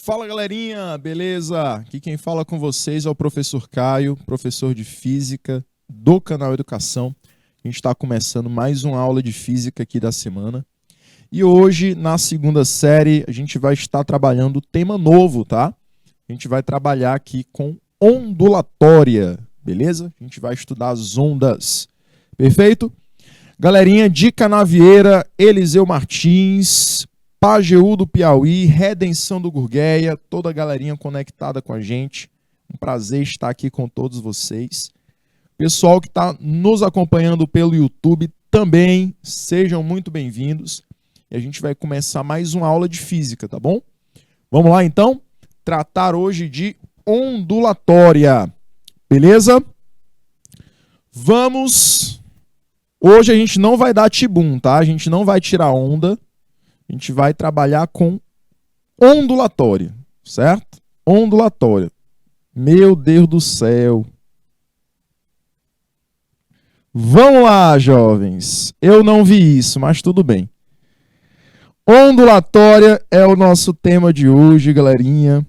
Fala galerinha, beleza? Aqui quem fala com vocês é o professor Caio, professor de Física do canal Educação. A gente está começando mais uma aula de Física aqui da semana. E hoje, na segunda série, a gente vai estar trabalhando o tema novo, tá? A gente vai trabalhar aqui com ondulatória, beleza? A gente vai estudar as ondas, perfeito? Galerinha de Canavieira, Eliseu Martins, Pajeú do Piauí, Redenção do Gurgueia, toda a galerinha conectada com a gente. Um prazer estar aqui com todos vocês. Pessoal que está nos acompanhando pelo YouTube também, sejam muito bem-vindos. E a gente vai começar mais uma aula de física, tá bom? Vamos lá então? Tratar hoje de ondulatória, beleza? Vamos... Hoje a gente não vai dar tibum, tá? A gente não vai tirar onda. A gente vai trabalhar com ondulatória, certo? Ondulatória. Meu Deus do céu. Vamos lá, jovens. Eu não vi isso, mas tudo bem. Ondulatória é o nosso tema de hoje, galerinha.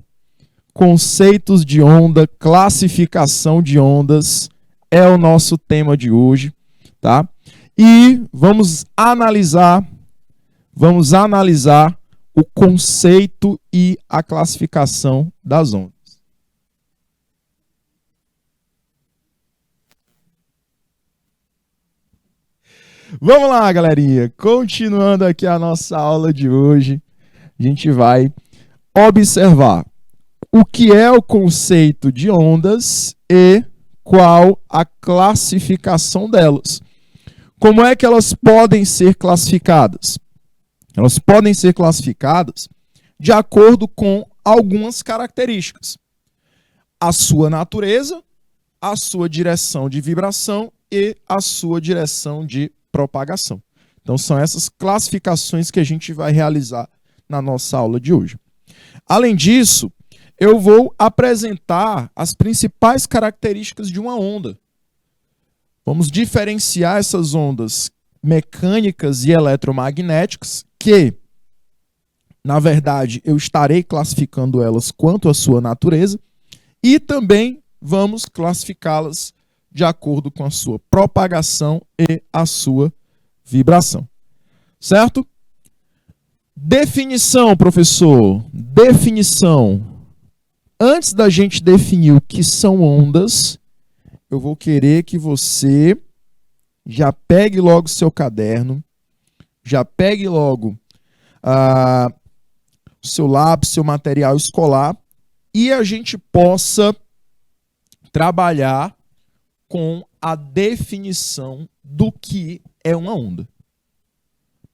Conceitos de onda, classificação de ondas é o nosso tema de hoje, tá? E vamos analisar o conceito e a classificação das ondas. Vamos lá, galerinha. Continuando aqui a nossa aula de hoje, a gente vai observar o que é o conceito de ondas e qual a classificação delas. Como é que elas podem ser classificadas? Elas podem ser classificadas de acordo com algumas características. A sua natureza, a sua direção de vibração e a sua direção de propagação. Então, são essas classificações que a gente vai realizar na nossa aula de hoje. Além disso, eu vou apresentar as principais características de uma onda. Vamos diferenciar essas ondas mecânicas e eletromagnéticas, que, na verdade, eu estarei classificando elas quanto à sua natureza, e também vamos classificá-las de acordo com a sua propagação e a sua vibração. Certo? Definição, professor. Definição. Antes da gente definir o que são ondas, eu vou querer que você já pegue logo seu caderno, já pegue logo o seu lápis, seu material escolar, e a gente possa trabalhar com a definição do que é uma onda.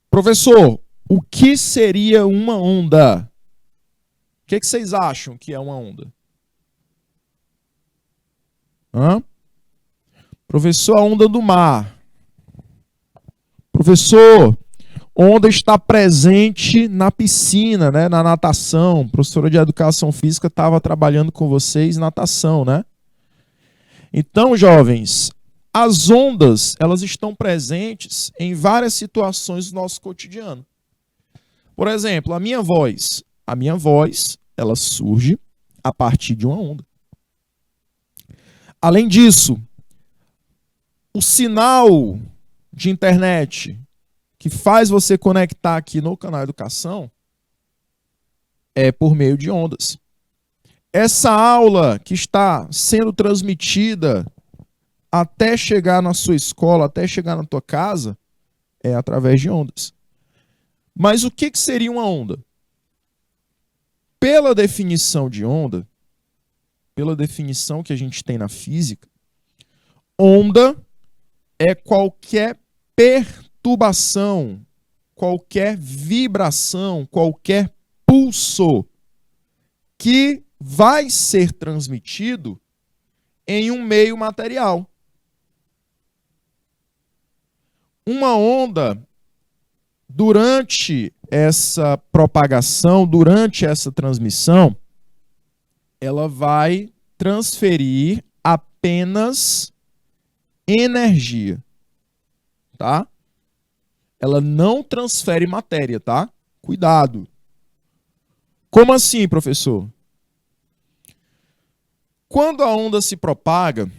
Professor, o que seria uma onda? O que vocês acham que é uma onda? Professor, a onda do mar. Professor, onda está presente na piscina, né? Na natação. A professora de educação física estava trabalhando com vocês natação, né? Então, jovens, as ondas, elas estão presentes em várias situações do nosso cotidiano. Por exemplo, a minha voz. A minha voz, ela surge a partir de uma onda. Além disso, o sinal de internet que faz você conectar aqui no canal Educação é por meio de ondas. Essa aula que está sendo transmitida até chegar na sua escola, até chegar na tua casa, é através de ondas. Mas o que seria uma onda? Pela definição de onda, pela definição que a gente tem na física, onda é qualquer perturbação, qualquer vibração, qualquer pulso que vai ser transmitido em um meio material. Uma onda, durante essa propagação, durante essa transmissão, ela vai transferir apenas energia, tá? Ela não transfere matéria, tá? Cuidado. Como assim, professor? Quando a onda se propaga,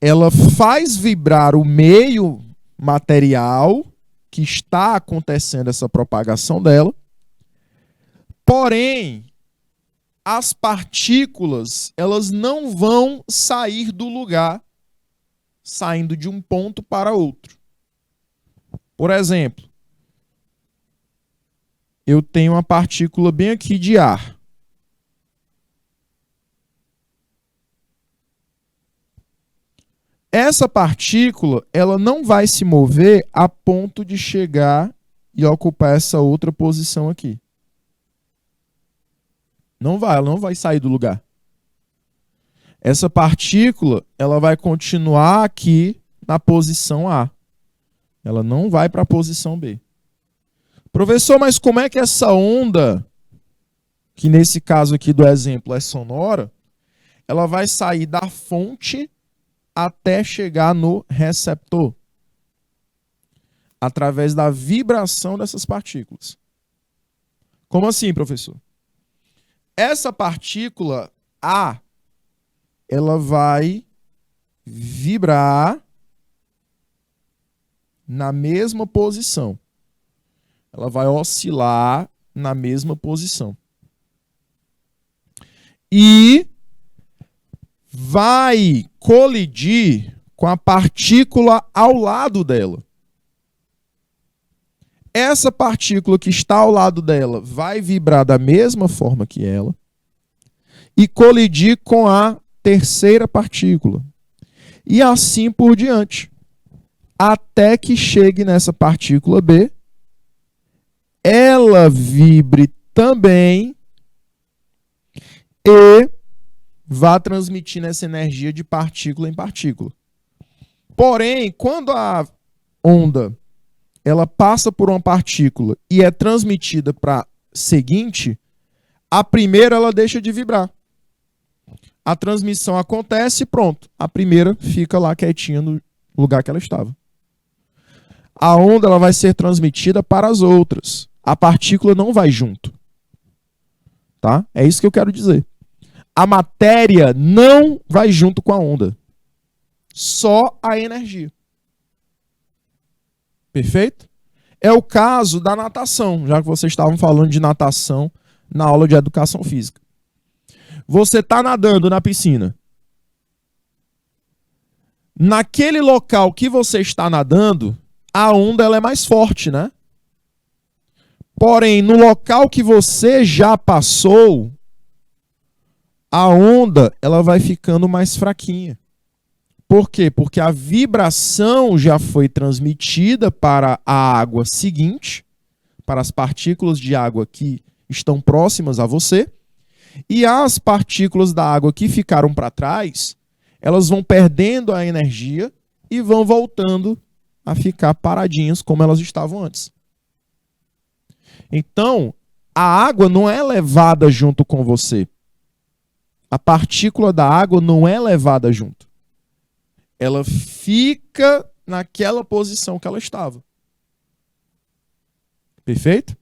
ela faz vibrar o meio material que está acontecendo essa propagação dela, porém, as partículas, elas não vão sair do lugar, saindo de um ponto para outro. Por exemplo, eu tenho uma partícula bem aqui de ar. Essa partícula, ela não vai se mover a ponto de chegar e ocupar essa outra posição aqui. Não vai, ela não vai sair do lugar. Essa partícula, ela vai continuar aqui na posição A. Ela não vai para a posição B. Professor, mas como é que essa onda, que nesse caso aqui do exemplo é sonora, ela vai sair da fonte até chegar no receptor? Através da vibração dessas partículas. Como assim, professor? Essa partícula A, ela vai vibrar na mesma posição. Ela vai oscilar na mesma posição. E vai colidir com a partícula ao lado dela. Essa partícula que está ao lado dela vai vibrar da mesma forma que ela e colidir com a terceira partícula. E assim por diante. Até que chegue nessa partícula B, ela vibre também e vá transmitindo essa energia de partícula em partícula. Porém, quando a onda ela passa por uma partícula e é transmitida para a seguinte, a primeira ela deixa de vibrar. A transmissão acontece e pronto. A primeira fica lá quietinha no lugar que ela estava. A onda ela vai ser transmitida para as outras. A partícula não vai junto. Tá? É isso que eu quero dizer. A matéria não vai junto com a onda. Só a energia. Perfeito? É o caso da natação, já que vocês estavam falando de natação na aula de educação física. Você está nadando na piscina. Naquele local que você está nadando, a onda ela é mais forte, né? Porém, no local que você já passou, a onda ela vai ficando mais fraquinha. Por quê? Porque a vibração já foi transmitida para a água seguinte, para as partículas de água que estão próximas a você, e as partículas da água que ficaram para trás, elas vão perdendo a energia e vão voltando a ficar paradinhas como elas estavam antes. Então, a água não é levada junto com você. A partícula da água não é levada junto. Ela fica naquela posição que ela estava. Perfeito?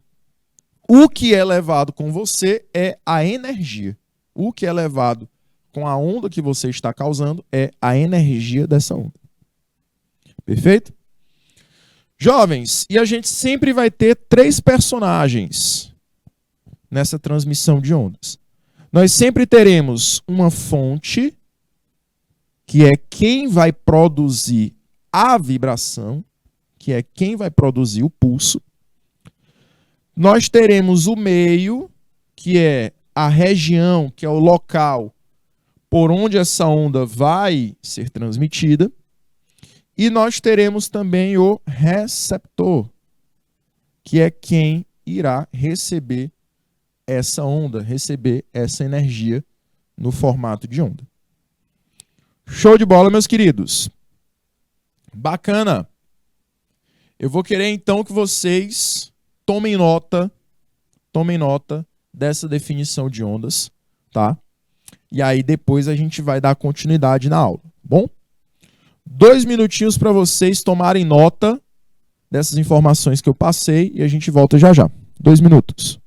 O que é levado com você é a energia. O que é levado com a onda que você está causando é a energia dessa onda. Perfeito? Jovens, e a gente sempre vai ter 3 personagens nessa transmissão de ondas. Nós sempre teremos uma fonte, que é quem vai produzir a vibração, que é quem vai produzir o pulso. Nós teremos o meio, que é a região, que é o local por onde essa onda vai ser transmitida. E nós teremos também o receptor, que é quem irá receber essa onda, receber essa energia no formato de onda. Show de bola, meus queridos. Bacana. Eu vou querer então que vocês tomem nota dessa definição de ondas, tá? E aí depois a gente vai dar continuidade na aula, bom? 2 minutinhos para vocês tomarem nota dessas informações que eu passei e a gente volta já já. 2 minutos.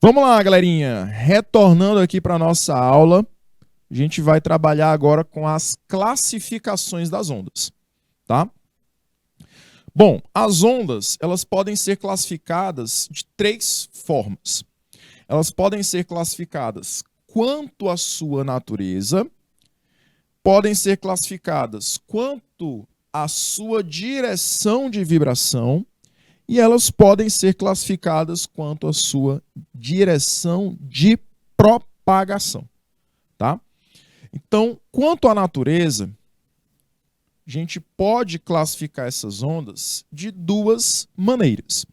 Vamos lá, galerinha. Retornando aqui para a nossa aula, a gente vai trabalhar agora com as classificações das ondas, tá? Bom, as ondas, elas podem ser classificadas de três formas. Elas podem ser classificadas quanto à sua natureza, podem ser classificadas quanto à sua direção de vibração e elas podem ser classificadas quanto à sua direção de propagação, tá? Então, quanto à natureza, a gente pode classificar essas ondas de duas maneiras.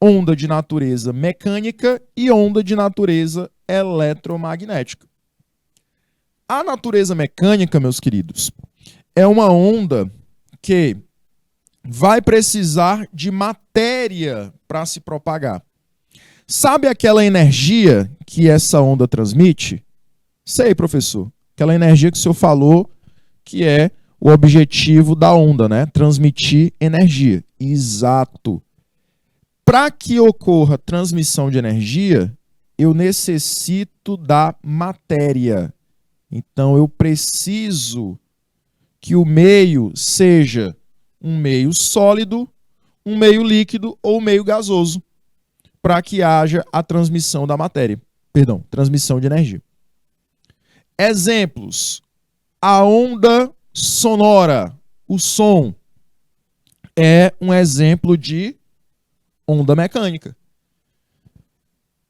Onda de natureza mecânica e onda de natureza eletromagnética. A natureza mecânica, meus queridos, é uma onda que vai precisar de matéria para se propagar. Sabe aquela energia que essa onda transmite? Sei, professor. Aquela energia que o senhor falou que é o objetivo da onda, né? Transmitir energia. Exato. Para que ocorra transmissão de energia, eu necessito da matéria. Então, eu preciso que o meio seja um meio sólido, um meio líquido ou um meio gasoso, para que haja a transmissão da matéria. Perdão, transmissão de energia. Exemplos. A onda sonora, o som, é um exemplo de onda mecânica.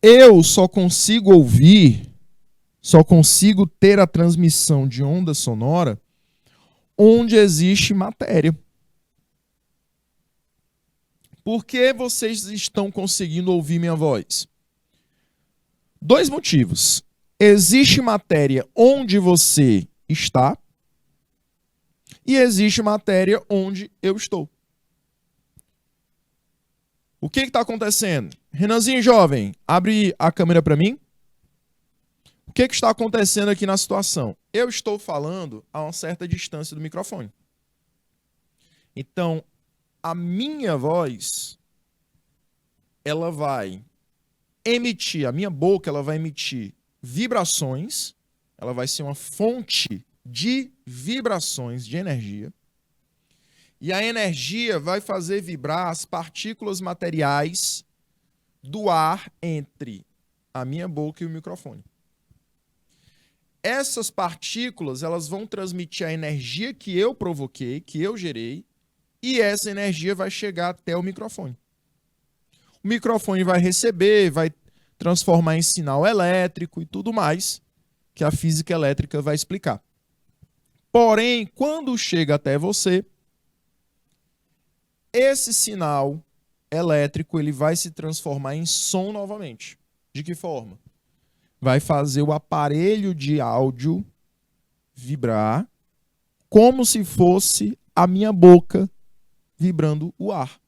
Eu só consigo ouvir, só consigo ter a transmissão de onda sonora onde existe matéria. Por que vocês estão conseguindo ouvir minha voz? Dois motivos. Existe matéria onde você está e existe matéria onde eu estou. O que está acontecendo? Renanzinho jovem, abre a câmera para mim. O que está acontecendo aqui na situação? Eu estou falando a uma certa distância do microfone. Então, a minha voz, ela vai emitir, a minha boca, ela vai emitir vibrações, ela vai ser uma fonte de vibrações de energia. E a energia vai fazer vibrar as partículas materiais do ar entre a minha boca e o microfone. Essas partículas, elas vão transmitir a energia que eu provoquei, que eu gerei, e essa energia vai chegar até o microfone. O microfone vai receber, vai transformar em sinal elétrico e tudo mais, que a física elétrica vai explicar. Porém, quando chega até você, esse sinal elétrico ele vai se transformar em som novamente. De que forma? Vai fazer o aparelho de áudio vibrar como se fosse a minha boca vibrando o ar.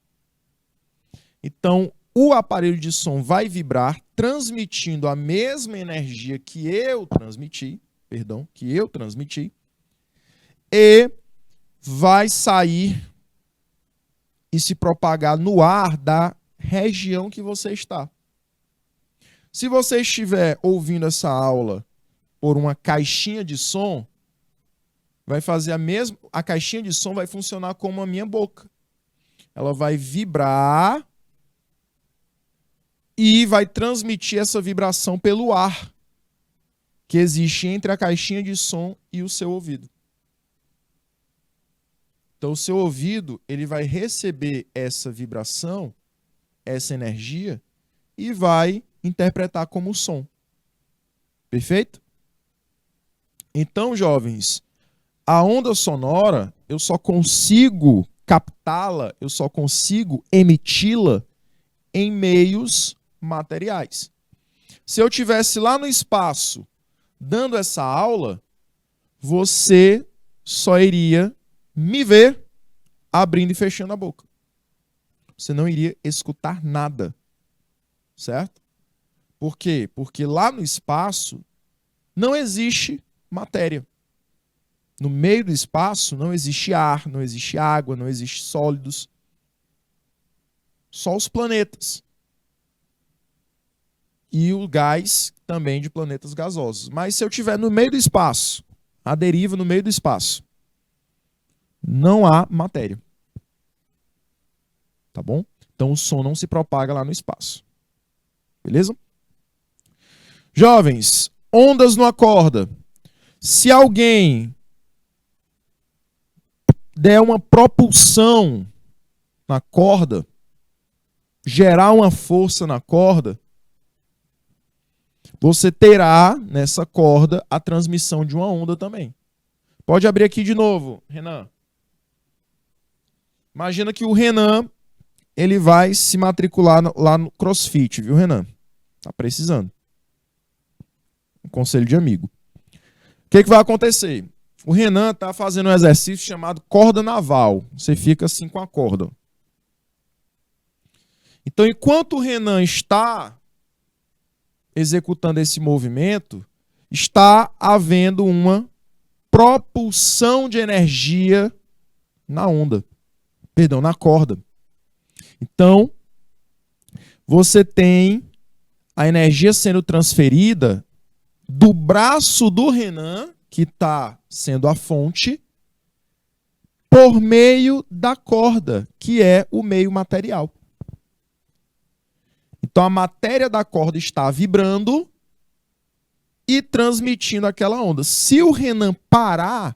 Então, o aparelho de som vai vibrar, transmitindo a mesma energia que eu transmiti, e vai sair e se propagar no ar da região que você está. Se você estiver ouvindo essa aula por uma caixinha de som, vai fazer a caixinha de som vai funcionar como a minha boca. Ela vai vibrar e vai transmitir essa vibração pelo ar que existe entre a caixinha de som e o seu ouvido. Então, o seu ouvido ele vai receber essa vibração, essa energia, e vai interpretar como som. Perfeito? Então, jovens, a onda sonora, eu só consigo captá-la, eu só consigo emiti-la em meios materiais. Se eu tivesse lá no espaço dando essa aula, você só iria me ver abrindo e fechando a boca. Você não iria escutar nada. Certo? Por quê? Porque lá no espaço não existe matéria. No meio do espaço não existe ar, não existe água, não existe sólidos. Só os planetas. e o gás também de planetas gasosos. Mas se eu estiver no meio do espaço, a deriva no meio do espaço, não há matéria. Tá bom? Então o som não se propaga lá no espaço. Beleza? Jovens, ondas numa corda. Se alguém der uma propulsão na corda, gerar uma força na corda, você terá nessa corda a transmissão de uma onda também. Pode abrir aqui de novo, Renan. Imagina que o Renan ele vai se matricular lá no CrossFit, viu, Renan? Tá precisando. Um conselho de amigo. O que vai acontecer? O Renan tá fazendo um exercício chamado corda naval. Você fica assim com a corda. Então, enquanto o Renan está executando esse movimento, está havendo uma propulsão de energia na onda. Perdão, na corda. Então, você tem a energia sendo transferida do braço do Renan, que está sendo a fonte, por meio da corda, que é o meio material. Então, a matéria da corda está vibrando e transmitindo aquela onda. Se o Renan parar,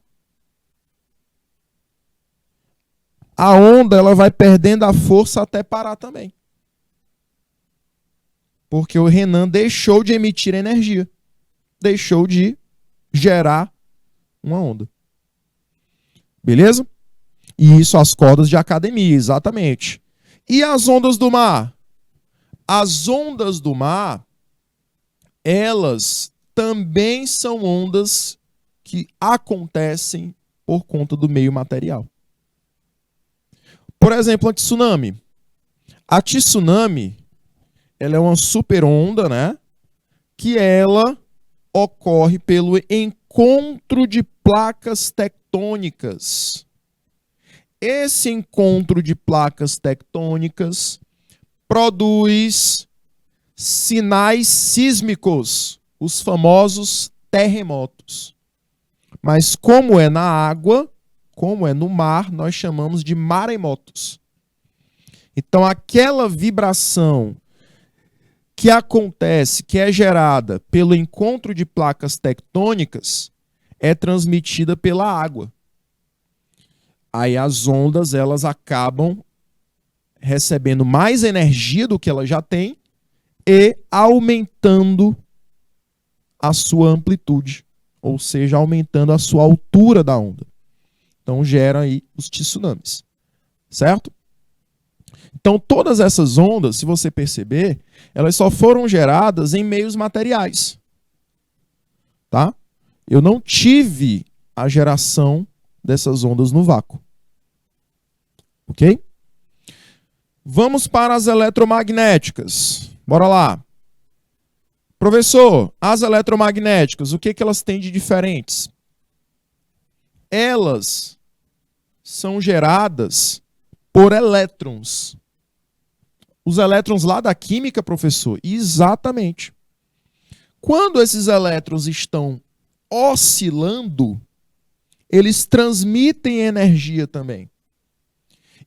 a onda ela vai perdendo a força até parar também. Porque o Renan deixou de emitir energia. Deixou de gerar uma onda. Beleza? E isso as cordas de academia, exatamente. E as ondas do mar? As ondas do mar, elas também são ondas que acontecem por conta do meio material. Por exemplo, a tsunami. A tsunami, ela é uma super onda, né? Que ela ocorre pelo encontro de placas tectônicas. Esse encontro de placas tectônicas produz sinais sísmicos, os famosos terremotos. Mas como é na água, como é no mar, nós chamamos de maremotos. Então, aquela vibração que acontece, que é gerada pelo encontro de placas tectônicas, é transmitida pela água. Aí as ondas, elas acabam recebendo mais energia do que ela já tem e aumentando a sua amplitude, ou seja, aumentando a sua altura da onda. Então geram aí os tsunamis, certo? Então todas essas ondas, se você perceber, elas só foram geradas em meios materiais, tá? Eu não tive a geração dessas ondas no vácuo, ok? Vamos para as eletromagnéticas. Bora lá. Professor, as eletromagnéticas, o que elas têm de diferentes? Elas são geradas por elétrons. Os elétrons lá da química, professor? Exatamente. Quando esses elétrons estão oscilando, eles transmitem energia também.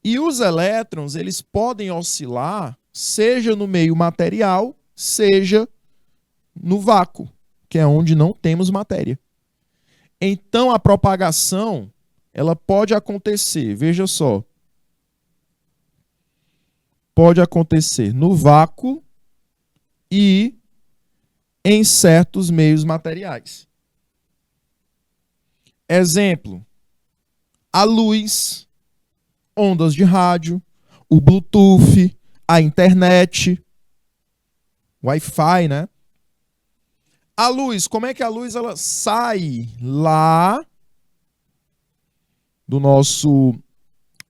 E os elétrons, eles podem oscilar, seja no meio material, seja no vácuo, que é onde não temos matéria. Então, a propagação, ela pode acontecer, veja só, pode acontecer no vácuo e em certos meios materiais. Exemplo, a luz, ondas de rádio, o Bluetooth, a internet, Wi-Fi, né? A luz, como é que a luz ela sai lá do nosso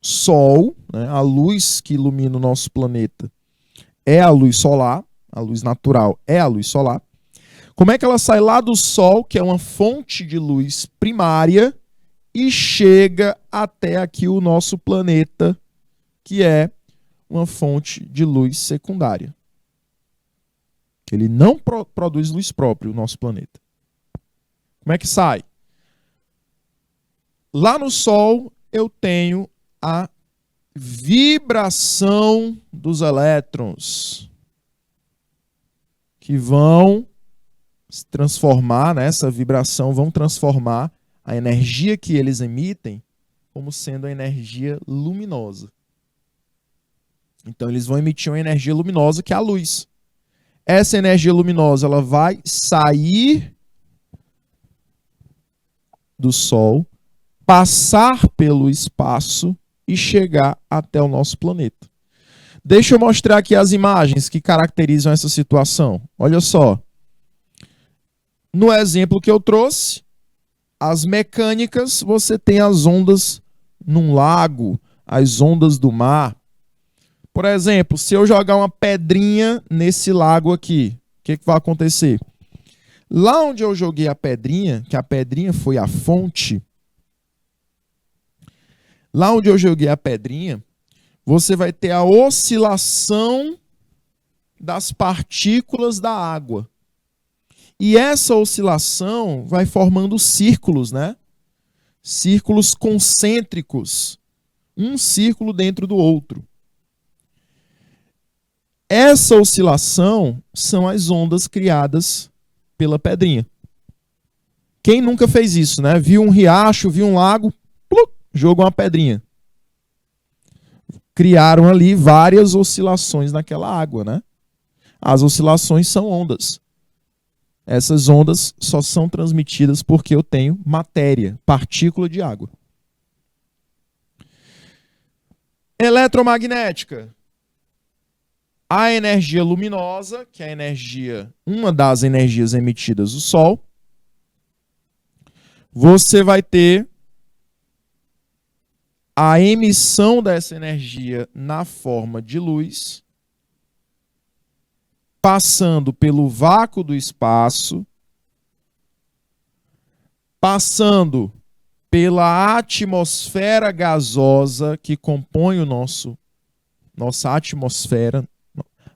Sol, né? A luz que ilumina o nosso planeta é a luz solar, a luz natural é a luz solar. Como é que ela sai lá do Sol, que é uma fonte de luz primária, e chega até aqui o nosso planeta, que é uma fonte de luz secundária? Ele não produz luz própria, o nosso planeta. Como é que sai? Lá no Sol, eu tenho a vibração dos elétrons, que vão se transformar, né, essa vibração, vão transformar a energia que eles emitem como sendo a energia luminosa. Então, eles vão emitir uma energia luminosa, que é a luz. Essa energia luminosa, ela vai sair do Sol, passar pelo espaço e chegar até o nosso planeta. Deixa eu mostrar aqui as imagens que caracterizam essa situação. Olha só. No exemplo que eu trouxe, as mecânicas, você tem as ondas num lago, as ondas do mar. Por exemplo, se eu jogar uma pedrinha nesse lago aqui, o que vai acontecer? Lá onde eu joguei a pedrinha, que a pedrinha foi a fonte, lá onde eu joguei a pedrinha, você vai ter a oscilação das partículas da água. E essa oscilação vai formando círculos, né? Círculos concêntricos, um círculo dentro do outro. Essa oscilação são as ondas criadas pela pedrinha. Quem nunca fez isso, né? Viu um riacho, viu um lago, jogou uma pedrinha. Criaram ali várias oscilações naquela água, né? As oscilações são ondas. Essas ondas só são transmitidas porque eu tenho matéria, partícula de água. Eletromagnética. A energia luminosa, que é a energia, uma das energias emitidas do Sol, você vai ter a emissão dessa energia na forma de luz, passando pelo vácuo do espaço, passando pela atmosfera gasosa que compõe nossa atmosfera,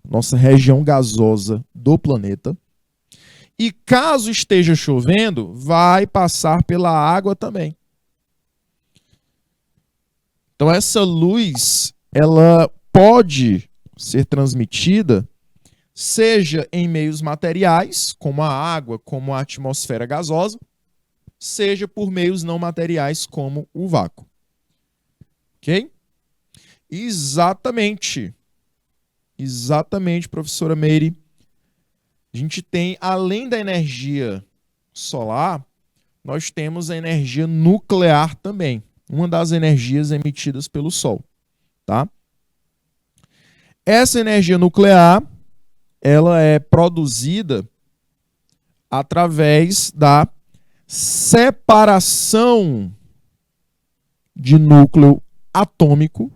nossa região gasosa do planeta. E caso esteja chovendo, vai passar pela água também. Então essa luz, ela pode ser transmitida seja em meios materiais, como a água, como a atmosfera gasosa, seja por meios não materiais, como o vácuo. Ok? Exatamente. Exatamente, professora Meire. A gente tem, além da energia solar, nós temos a energia nuclear também. Uma das energias emitidas pelo Sol. Tá? Essa energia nuclear, ela é produzida através da separação de núcleo atômico,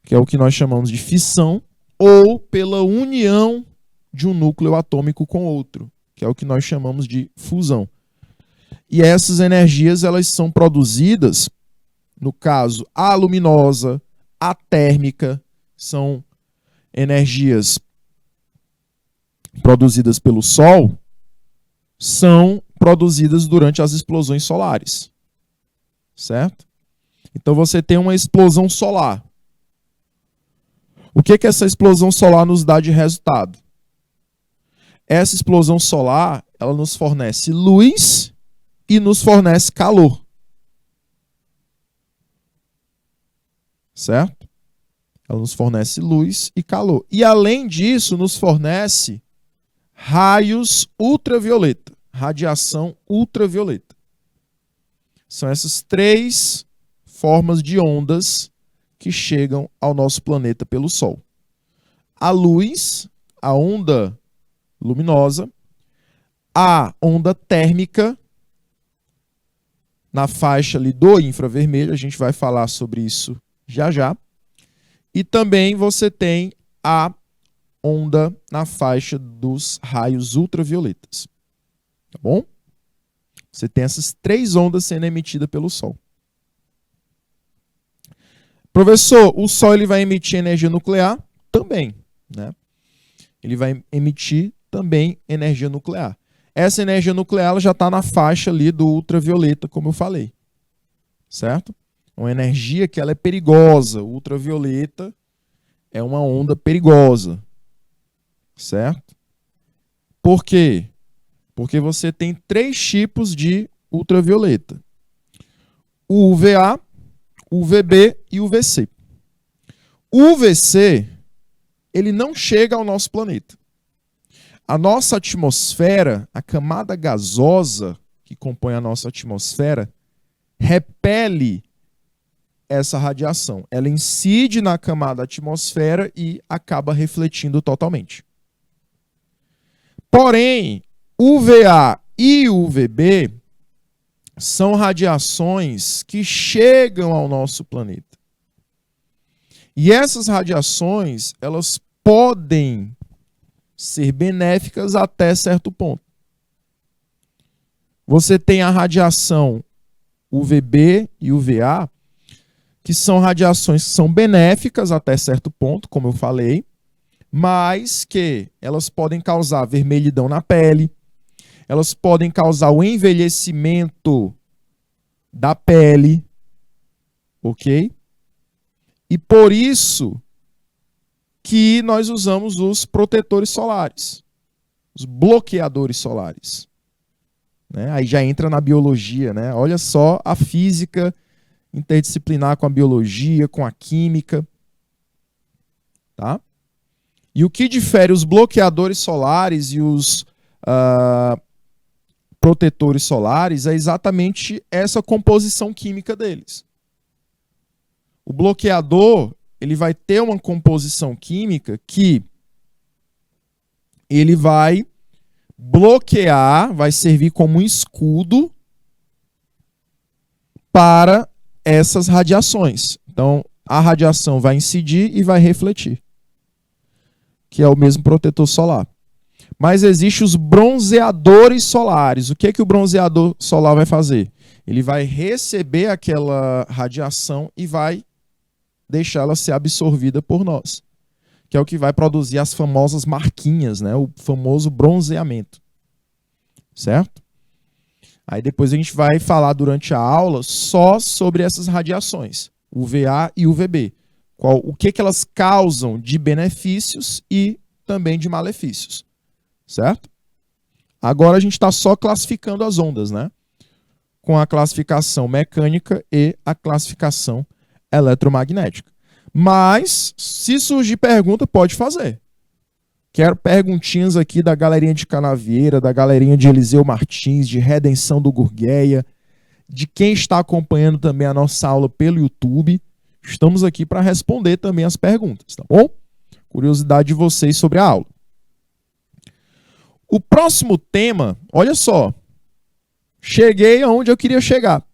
que é o que nós chamamos de fissão, ou pela união de um núcleo atômico com outro, que é o que nós chamamos de fusão. E essas energias, elas são produzidas, no caso, a luminosa, a térmica, são energias produzidas pelo Sol, são produzidas durante as explosões solares. Certo? Então você tem uma explosão solar. O que essa explosão solar nos dá de resultado? Essa explosão solar, ela nos fornece luz e nos fornece calor. Certo? Ela nos fornece luz e calor. E além disso, nos fornece raios ultravioleta, radiação ultravioleta. São essas três formas de ondas que chegam ao nosso planeta pelo Sol. A luz, a onda luminosa, a onda térmica, na faixa ali do infravermelho, a gente vai falar sobre isso já já. E também você tem a onda na faixa dos raios ultravioletas. Tá bom? Você tem essas três ondas sendo emitidas pelo Sol. Professor, o Sol ele vai emitir energia nuclear? Também. Né? ele vai emitir também energia nuclear. Essa energia nuclear ela já está na faixa ali do ultravioleta, como eu falei. Certo? Uma energia que ela é perigosa. O ultravioleta é uma onda perigosa. Certo? Por quê? Porque você tem 3 tipos de ultravioleta. O UVA, o UVB e o UVC. O UVC, ele não chega ao nosso planeta. A nossa atmosfera, a camada gasosa que compõe a nossa atmosfera, repele essa radiação. Ela incide na camada da atmosfera e acaba refletindo totalmente. Porém, UVA e UVB são radiações que chegam ao nosso planeta. E essas radiações, elas podem ser benéficas até certo ponto. Você tem a radiação UVB e UVA, que são radiações que são benéficas até certo ponto, como eu falei, mas que elas podem causar vermelhidão na pele, elas podem causar o envelhecimento da pele, ok? E por isso que nós usamos os protetores solares, os bloqueadores solares. Né? Aí já entra na biologia, né? Olha só a física interdisciplinar com a biologia, com a química. Tá? E o que difere os bloqueadores solares e os protetores solares é exatamente essa composição química deles. O bloqueador, ele vai ter uma composição química que ele vai bloquear, vai servir como um escudo para essas radiações. Então, a radiação vai incidir e vai refletir, que é o mesmo protetor solar. Mas existem os bronzeadores solares. O que é que o bronzeador solar vai fazer? Ele vai receber aquela radiação e vai deixá-la ser absorvida por nós, que é o que vai produzir as famosas marquinhas, né? O famoso bronzeamento. Certo? Aí depois a gente vai falar durante a aula só sobre essas radiações, UVA e UVB. O que elas causam de benefícios e também de malefícios. Certo? Agora a gente está só classificando as ondas, né? Com a classificação mecânica e a classificação eletromagnética. Mas, se surgir pergunta, pode fazer. Quero perguntinhas aqui da galerinha de Canavieira, da galerinha de Eliseu Martins, de Redenção do Gurgueia, de quem está acompanhando também a nossa aula pelo YouTube. Estamos aqui para responder também as perguntas, tá bom? Curiosidade de vocês sobre a aula. O próximo tema, olha só, cheguei aonde eu queria chegar,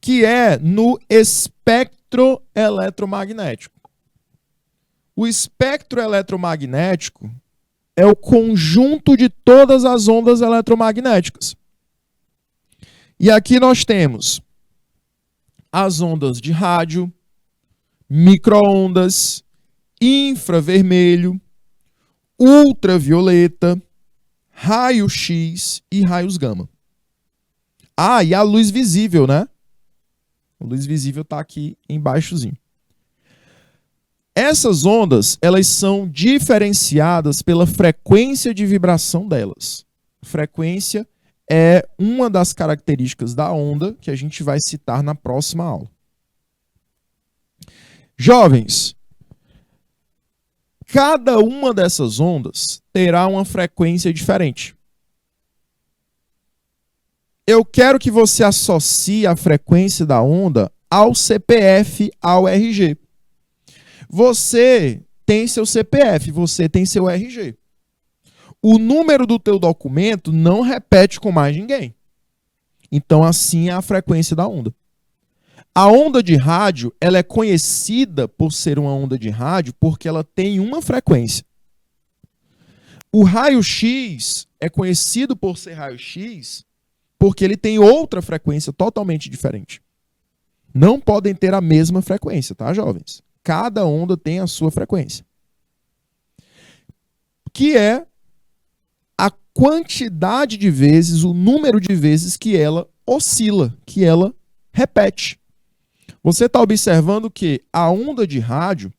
que é no espectro eletromagnético. O espectro eletromagnético é o conjunto de todas as ondas eletromagnéticas. E aqui nós temos as ondas de rádio, micro-ondas, infravermelho, ultravioleta, raio-x e raios gama. Ah, e a luz visível, né? A luz visível está aqui embaixozinho. Essas ondas, elas são diferenciadas pela frequência de vibração delas. Frequência é uma das características da onda que a gente vai citar na próxima aula. Jovens, cada uma dessas ondas terá uma frequência diferente. Eu quero que você associe a frequência da onda ao CPF, ao RG. Você tem seu CPF, você tem seu RG. O número do teu documento não repete com mais ninguém. Então, assim é a frequência da onda. A onda de rádio, ela é conhecida por ser uma onda de rádio porque ela tem uma frequência. O raio-x é conhecido por ser raio-x porque ele tem outra frequência totalmente diferente. Não podem ter a mesma frequência, tá, jovens? Cada onda tem a sua frequência. que é a quantidade de vezes, o número de vezes que ela oscila, que ela repete. Você está observando que a onda de rádio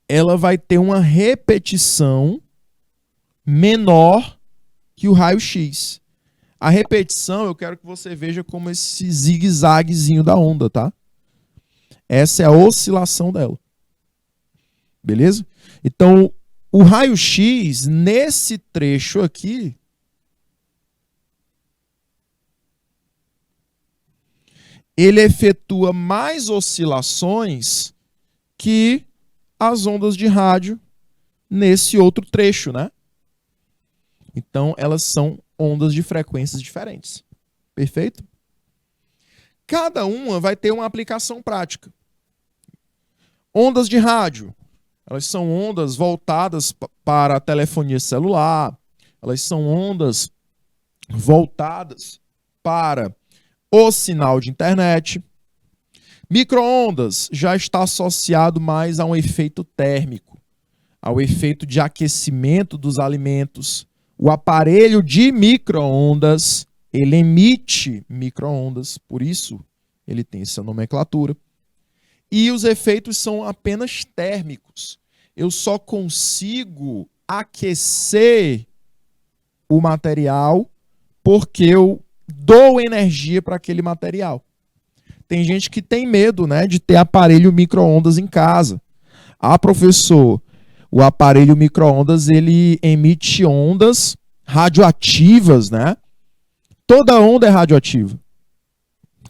ela vai ter uma repetição menor que o raio-x. A repetição, eu quero que você veja como esse zigue-zaguezinho da onda, tá? Essa é a oscilação dela. Beleza? Então, o raio-x, nesse trecho aqui, ele efetua mais oscilações que as ondas de rádio nesse outro trecho, né? Então, elas são ondas de frequências diferentes. Perfeito? Cada uma vai ter uma aplicação prática. Ondas de rádio, elas são ondas voltadas para a telefonia celular, elas são ondas voltadas para o sinal de internet. Micro-ondas já está associado mais a um efeito térmico, ao efeito de aquecimento dos alimentos. O aparelho de micro-ondas, ele emite micro-ondas, por isso ele tem essa nomenclatura. E os efeitos são apenas térmicos. Eu só consigo aquecer o material porque eu dou energia para aquele material. Tem gente que tem medo, né, de ter aparelho micro-ondas em casa. Ah, professor, o aparelho micro-ondas ele emite ondas radioativas, né? Toda onda é radioativa.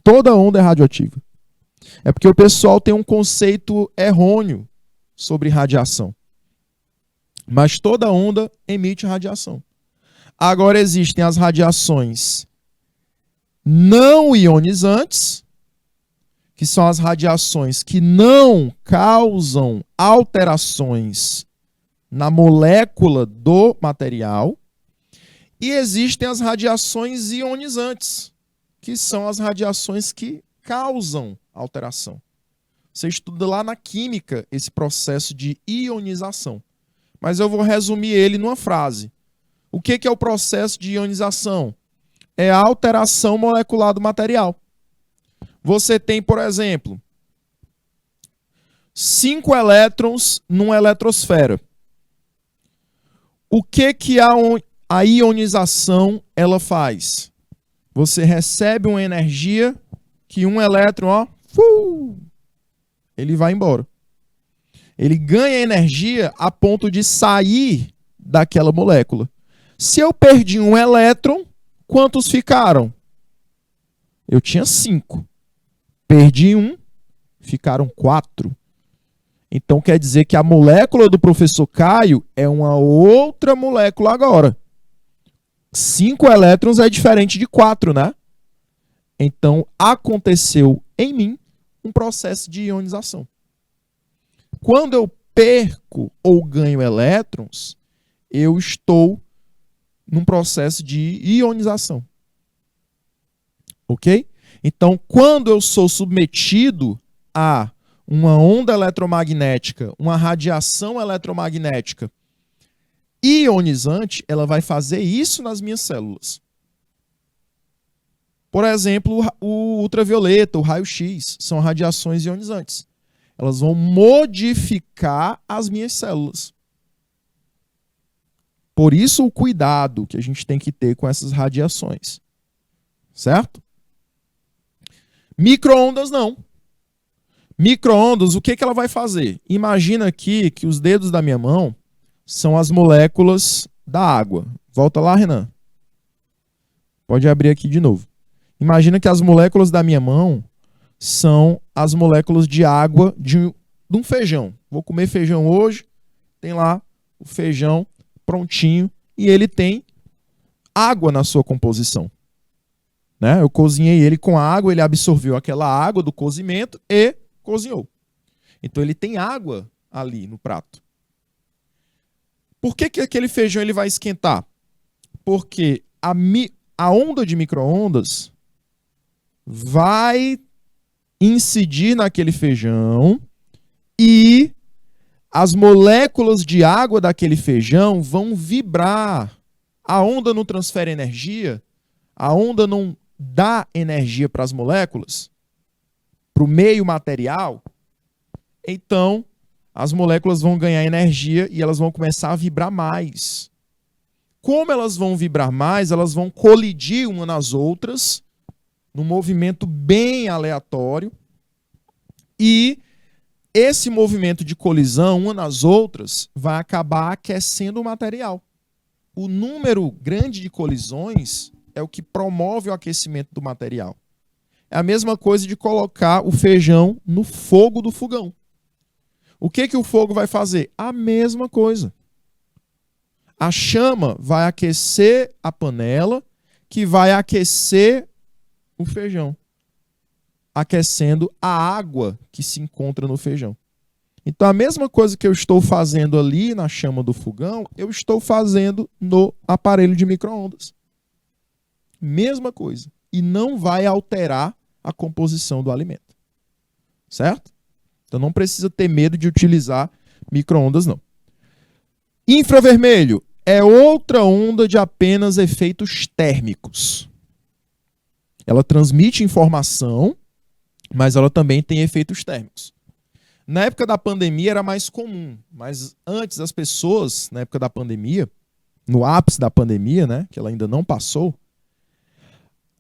Toda onda é radioativa. É porque o pessoal tem um conceito errôneo sobre radiação. Mas toda onda emite radiação. Agora existem as radiações não ionizantes, que são as radiações que não causam alterações na molécula do material. E existem as radiações ionizantes, que são as radiações que causam alteração. Você estuda lá na química esse processo de ionização. Mas eu vou resumir ele numa frase. O que é o processo de ionização? É a alteração molecular do material. Você tem, por exemplo, 5 elétrons numa eletrosfera. O que a ionização ela faz? Você recebe uma energia que um elétron, ele vai embora. Ele ganha energia a ponto de sair daquela molécula. Se eu perdi um elétron, quantos ficaram? Eu tinha 5. Perdi um, ficaram 4. Então quer dizer que a molécula do professor Caio é uma outra molécula agora. 5 elétrons é diferente de 4, né? Então aconteceu em mim um processo de ionização. Quando eu perco ou ganho elétrons, eu estou num processo de ionização. Ok? Então, quando eu sou submetido a uma onda eletromagnética, uma radiação eletromagnética ionizante, ela vai fazer isso nas minhas células. Por exemplo, o ultravioleta, o raio-x, são radiações ionizantes. Elas vão modificar as minhas células. Por isso o cuidado que a gente tem que ter com essas radiações. Certo? Micro-ondas não. Micro-ondas, o que ela vai fazer? Imagina aqui que os dedos da minha mão são as moléculas da água. Volta lá, Renan. Pode abrir aqui de novo. Imagina que as moléculas da minha mão são as moléculas de água de um feijão. Vou comer feijão hoje, tem lá o feijão prontinho e ele tem água na sua composição. Né? Eu cozinhei ele com água, ele absorveu aquela água do cozimento e cozinhou. Então ele tem água ali no prato. Por que aquele feijão ele vai esquentar? Porque a onda de micro-ondas vai incidir naquele feijão e as moléculas de água daquele feijão vão vibrar. A onda não transfere energia, a onda não dá energia para as moléculas, para o meio material. Então, as moléculas vão ganhar energia e elas vão começar a vibrar mais. Como elas vão vibrar mais, elas vão colidir umas nas outras, num movimento bem aleatório. E esse movimento de colisão, umas nas outras, vai acabar aquecendo o material. O número grande de colisões é o que promove o aquecimento do material. É a mesma coisa de colocar o feijão no fogo do fogão. O que o fogo vai fazer? A mesma coisa. A chama vai aquecer a panela, que vai aquecer o feijão, aquecendo a água que se encontra no feijão. Então, a mesma coisa que eu estou fazendo ali na chama do fogão, eu estou fazendo no aparelho de micro-ondas. Mesma coisa. E não vai alterar a composição do alimento. Certo? Então, não precisa ter medo de utilizar micro-ondas, não. Infravermelho é outra onda de apenas efeitos térmicos. Ela transmite informação, mas ela também tem efeitos térmicos. Na época da pandemia era mais comum, mas antes as pessoas, na época da pandemia, no ápice da pandemia, né, que ela ainda não passou,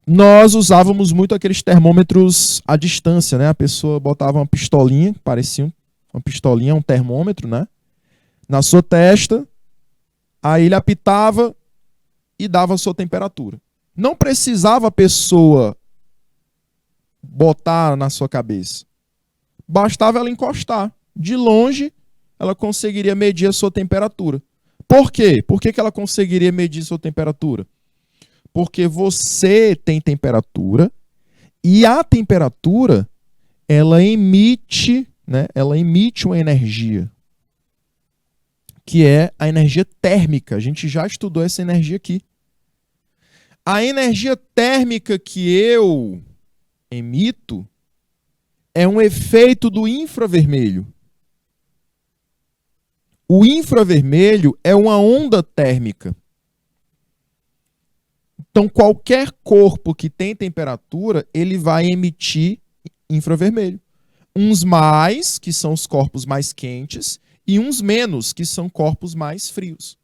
nós usávamos muito aqueles termômetros à distância, né? A pessoa botava uma pistolinha, parecia uma pistolinha, um termômetro, né, na sua testa, aí ele apitava e dava a sua temperatura. Não precisava a pessoa botar na sua cabeça. Bastava ela encostar. De longe, ela conseguiria medir a sua temperatura. Por quê? Por que ela conseguiria medir a sua temperatura? Porque você tem temperatura e a temperatura, ela emite, né? Ela emite uma energia, que é a energia térmica. A gente já estudou essa energia aqui. A energia térmica que eu emito é um efeito do infravermelho. O infravermelho é uma onda térmica. Então, qualquer corpo que tem temperatura, ele vai emitir infravermelho. Uns mais, que são os corpos mais quentes, e uns menos, que são corpos mais frios.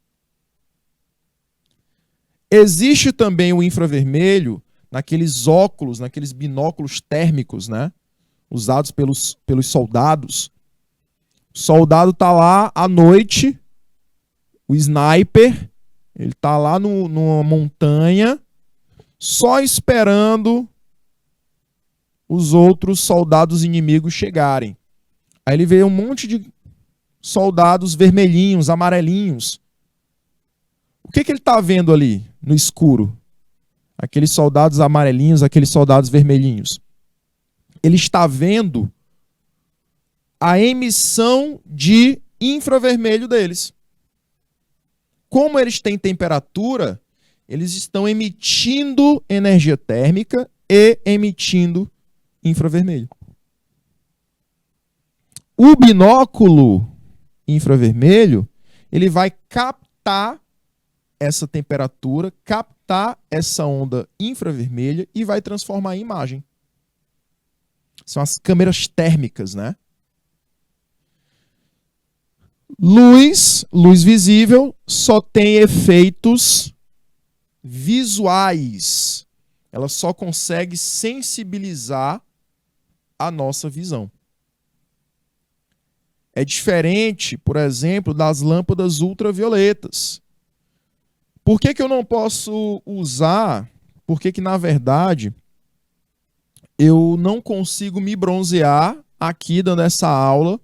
Existe também o infravermelho naqueles óculos, naqueles binóculos térmicos, né, usados pelos soldados. O soldado está lá à noite, o sniper, ele está lá numa montanha, só esperando os outros soldados inimigos chegarem. Aí ele vê um monte de soldados vermelhinhos, amarelinhos. O que ele está vendo ali no escuro? Aqueles soldados amarelinhos, aqueles soldados vermelhinhos. Ele está vendo a emissão de infravermelho deles. Como eles têm temperatura, eles estão emitindo energia térmica e emitindo infravermelho. O binóculo infravermelho, ele vai captar essa temperatura, captar essa onda infravermelha e vai transformar em imagem. São as câmeras térmicas, né? Luz visível, só tem efeitos visuais. Ela só consegue sensibilizar a nossa visão. É diferente, por exemplo, das lâmpadas ultravioletas. Por que eu não posso usar? Porque que, na verdade, eu não consigo me bronzear aqui dando essa aula,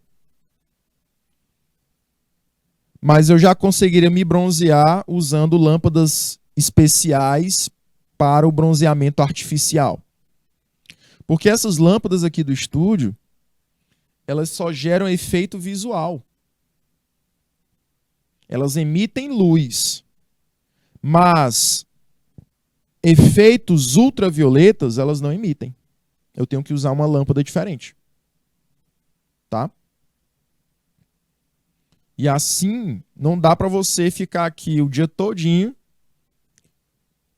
mas eu já conseguiria me bronzear usando lâmpadas especiais para o bronzeamento artificial. Porque essas lâmpadas aqui do estúdio, elas só geram efeito visual. Elas emitem luz. Mas efeitos ultravioletas, elas não emitem. Eu tenho que usar uma lâmpada diferente. Tá? E assim, não dá para você ficar aqui o dia todinho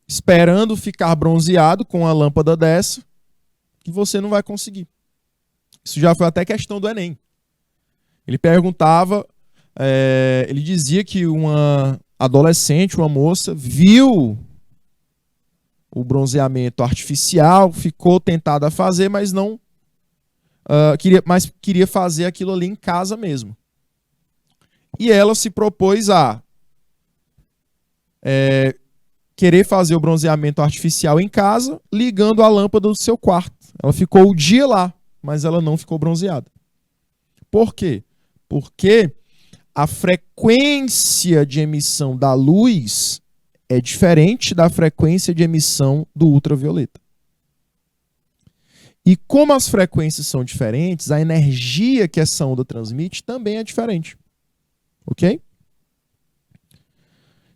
esperando ficar bronzeado com uma lâmpada dessa, que você não vai conseguir. Isso já foi até questão do Enem. Ele perguntava, ele dizia que uma adolescente, uma moça, viu o bronzeamento artificial, ficou tentada a fazer, mas não queria fazer aquilo ali em casa mesmo. E ela se propôs a querer fazer o bronzeamento artificial em casa, ligando a lâmpada do seu quarto. Ela ficou o dia lá, mas ela não ficou bronzeada. Por quê? Porque a frequência de emissão da luz é diferente da frequência de emissão do ultravioleta. E como as frequências são diferentes, a energia que essa onda transmite também é diferente. Ok?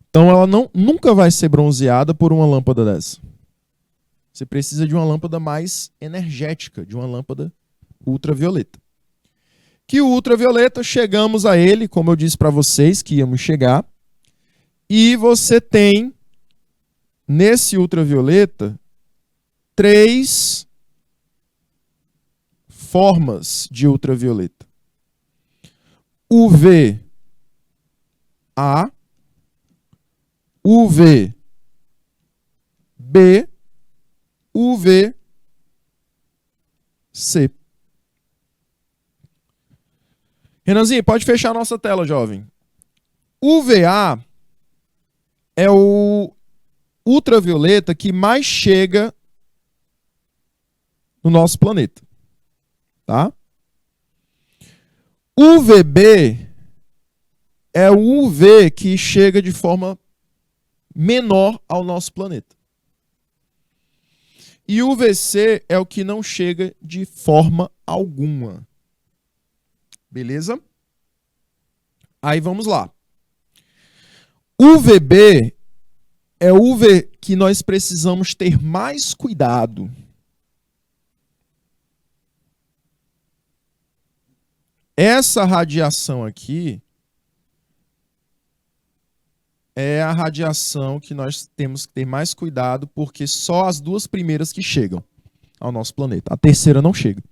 Então ela nunca vai ser bronzeada por uma lâmpada dessa. Você precisa de uma lâmpada mais energética, de uma lâmpada ultravioleta. Que o ultravioleta, chegamos a ele, como eu disse para vocês que íamos chegar, e você tem, nesse ultravioleta, 3 formas de ultravioleta. UVA, UVB, UVC. Renanzinho, pode fechar a nossa tela, jovem. UVA é o ultravioleta que mais chega no nosso planeta. Tá? UVB é o UV que chega de forma menor ao nosso planeta. E o UVC é o que não chega de forma alguma. Beleza? Aí vamos lá. UVB é o UV que nós precisamos ter mais cuidado. Essa radiação aqui é a radiação que nós temos que ter mais cuidado, porque só as 2 primeiras que chegam ao nosso planeta. A terceira não chega.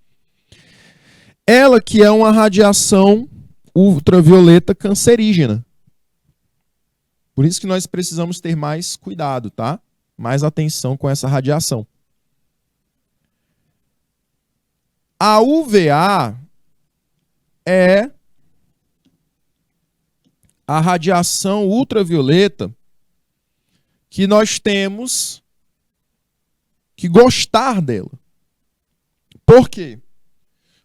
Ela que é uma radiação ultravioleta cancerígena. Por isso que nós precisamos ter mais cuidado, tá? Mais atenção com essa radiação. A UVA é a radiação ultravioleta que nós temos que gostar dela. Por quê?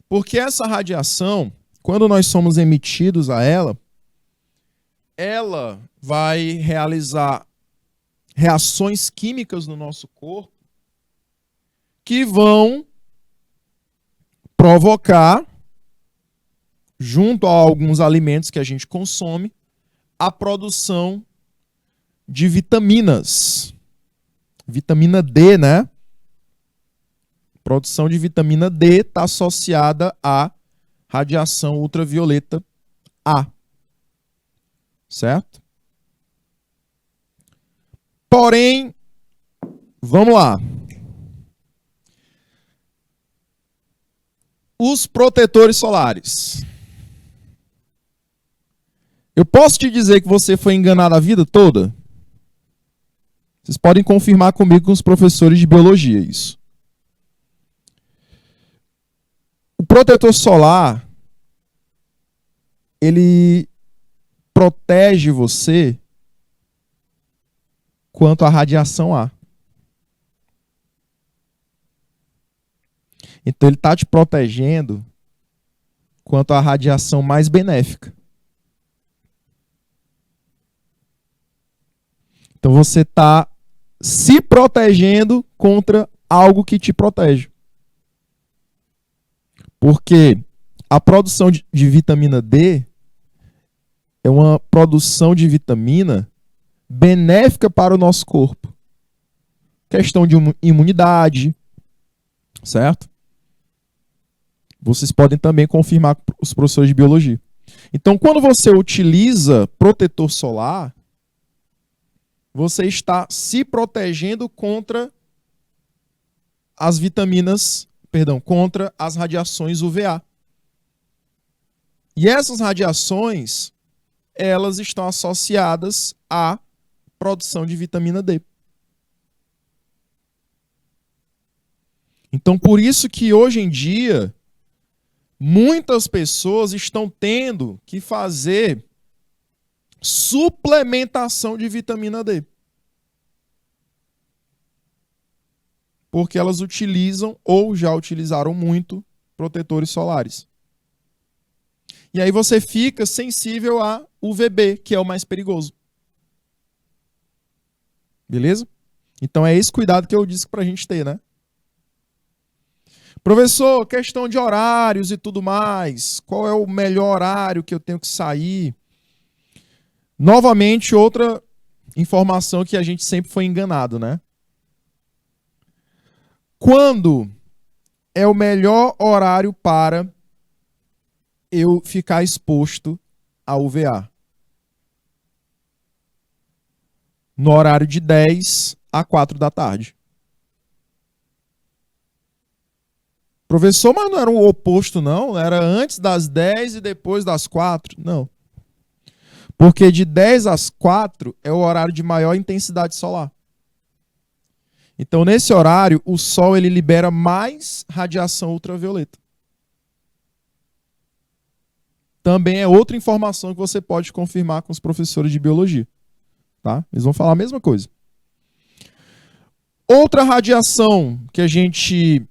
Porque essa radiação, quando nós somos emitidos a ela, ela vai realizar reações químicas no nosso corpo que vão provocar, junto a alguns alimentos que a gente consome, a produção de vitaminas. Vitamina D, né? Produção de vitamina D está associada à radiação ultravioleta A. Certo? Porém, vamos lá. Os protetores solares. Eu posso te dizer que você foi enganado a vida toda? Vocês podem confirmar comigo com os professores de biologia isso. O protetor solar, ele protege você quanto à radiação A. Então ele está te protegendo quanto à radiação mais benéfica. Então você está se protegendo contra algo que te protege. Porque a produção de vitamina D é uma produção de vitamina benéfica para o nosso corpo. Questão de imunidade, certo? Vocês podem também confirmar com os professores de biologia. Então, quando você utiliza protetor solar, você está se protegendo contra as vitaminas, perdão, contra as radiações UVA. E essas radiações, elas estão associadas à produção de vitamina D. Então, por isso que hoje em dia, muitas pessoas estão tendo que fazer suplementação de vitamina D. Porque elas utilizam ou já utilizaram muito protetores solares. E aí você fica sensível a UVB, que é o mais perigoso. Beleza? Então é esse cuidado que eu disse pra gente ter, né? Professor, questão de horários e tudo mais. Qual é o melhor horário que eu tenho que sair? Novamente, outra informação que a gente sempre foi enganado, né? Quando é o melhor horário para eu ficar exposto a UVA? No horário de 10 a 4 da tarde. Professor, mas não era o oposto, não? Era antes das 10 e depois das 4? Não. Porque de 10 às 4 é o horário de maior intensidade solar. Então, nesse horário, o Sol ele libera mais radiação ultravioleta. Também é outra informação que você pode confirmar com os professores de biologia. Tá? Eles vão falar a mesma coisa. Outra radiação que a gente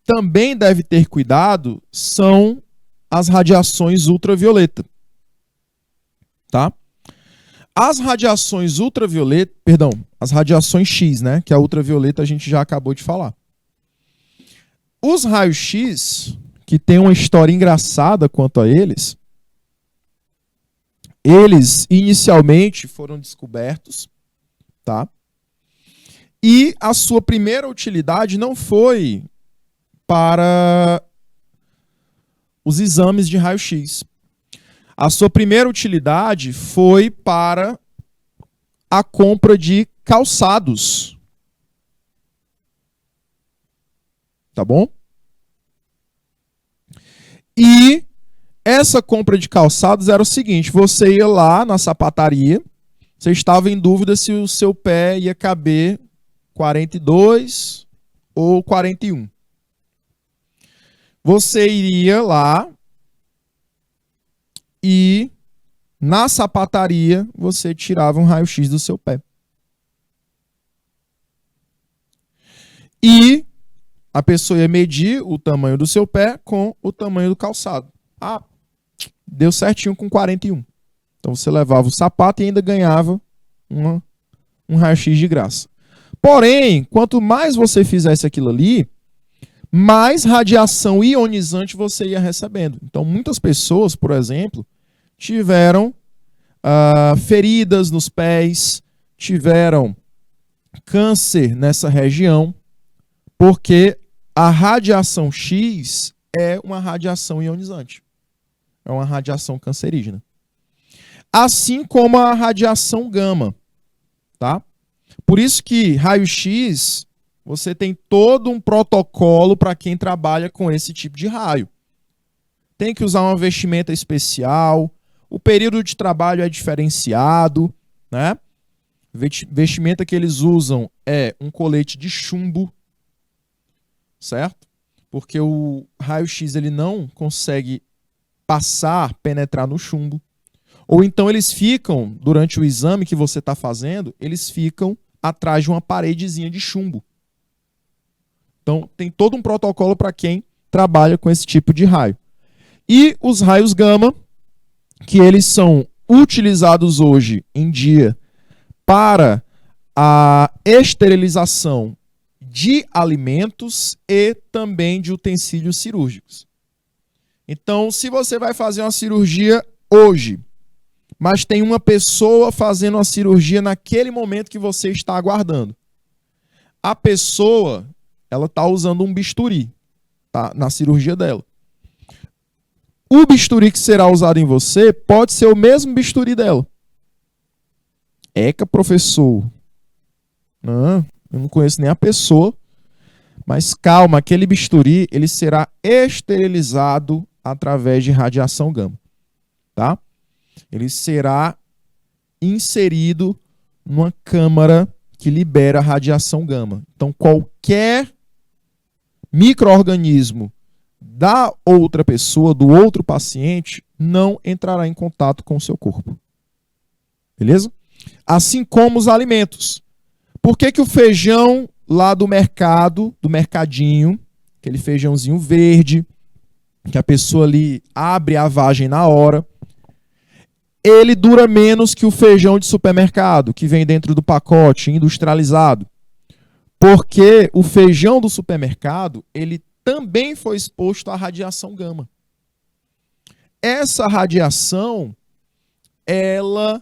também deve ter cuidado são as radiações ultravioleta. Tá? As radiações ultravioleta, perdão, as radiações X, né, que a ultravioleta a gente já acabou de falar. Os raios X, que tem uma história engraçada quanto a eles inicialmente foram descobertos, tá? E a sua primeira utilidade não foi para os exames de raio-x. A sua primeira utilidade foi para a compra de calçados. Tá bom? E essa compra de calçados era o seguinte: você ia lá na sapataria, você estava em dúvida se o seu pé ia caber 42 ou 41. Você iria lá e na sapataria você tirava um raio-x do seu pé. E a pessoa ia medir o tamanho do seu pé com o tamanho do calçado. Ah, deu certinho com 41. Então você levava o sapato e ainda ganhava um raio-x de graça. Porém, quanto mais você fizesse aquilo ali, mais radiação ionizante você ia recebendo. Então muitas pessoas, por exemplo, tiveram feridas nos pés, tiveram câncer nessa região, porque a radiação X é uma radiação ionizante. É uma radiação cancerígena. Assim como a radiação gama, tá? Por isso que raio-x, você tem todo um protocolo para quem trabalha com esse tipo de raio. Tem que usar uma vestimenta especial, o período de trabalho é diferenciado, né? Vestimenta que eles usam é um colete de chumbo, certo? Porque o raio-x ele não consegue penetrar no chumbo. Ou então eles ficam, durante o exame que você está fazendo, eles ficam atrás de uma paredezinha de chumbo. Então tem todo um protocolo para quem trabalha com esse tipo de raio. E os raios gama, que eles são utilizados hoje em dia para a esterilização de alimentos e também de utensílios cirúrgicos. Então, se você vai fazer uma cirurgia hoje, mas tem uma pessoa fazendo uma cirurgia naquele momento que você está aguardando, a pessoa, ela está usando um bisturi, tá, na cirurgia dela. o bisturi que será usado em você pode ser o mesmo bisturi dela. Eca, professor. Não, eu não conheço nem a pessoa. Mas calma, aquele bisturi ele será esterilizado através de radiação gama. Tá? Ele será inserido numa câmara que libera radiação gama. Então, qualquer micro-organismo da outra pessoa, do outro paciente, não entrará em contato com o seu corpo. Beleza? Assim como os alimentos. Por que que o feijão lá do mercado, do mercadinho, aquele feijãozinho verde, que a pessoa ali abre a vagem na hora, ele dura menos que o feijão de supermercado, que vem dentro do pacote industrializado? Porque o feijão do supermercado, ele também foi exposto à radiação gama. Essa radiação, ela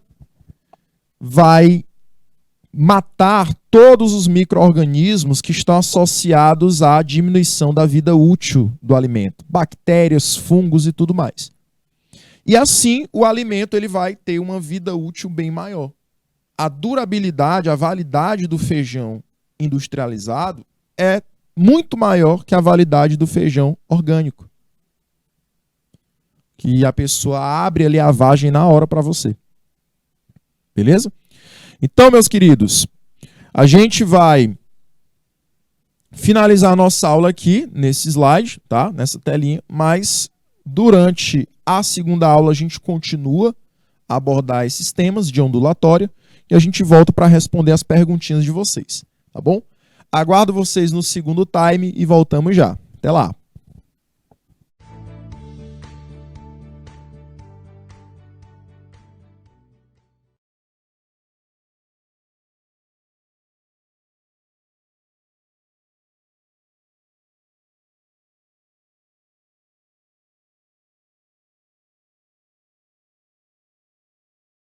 vai matar todos os micro-organismos que estão associados à diminuição da vida útil do alimento. Bactérias, fungos e tudo mais. E assim, o alimento ele vai ter uma vida útil bem maior. A durabilidade, a validade do feijão industrializado é muito maior que a validade do feijão orgânico. Que a pessoa abre ali a vagem na hora para você. Beleza? Então, meus queridos, a gente vai finalizar a nossa aula aqui nesse slide, tá? Nessa telinha, mas durante a segunda aula a gente continua a abordar esses temas de ondulatória e a gente volta para responder as perguntinhas de vocês, tá bom? Aguardo vocês no segundo time e voltamos já. Até lá!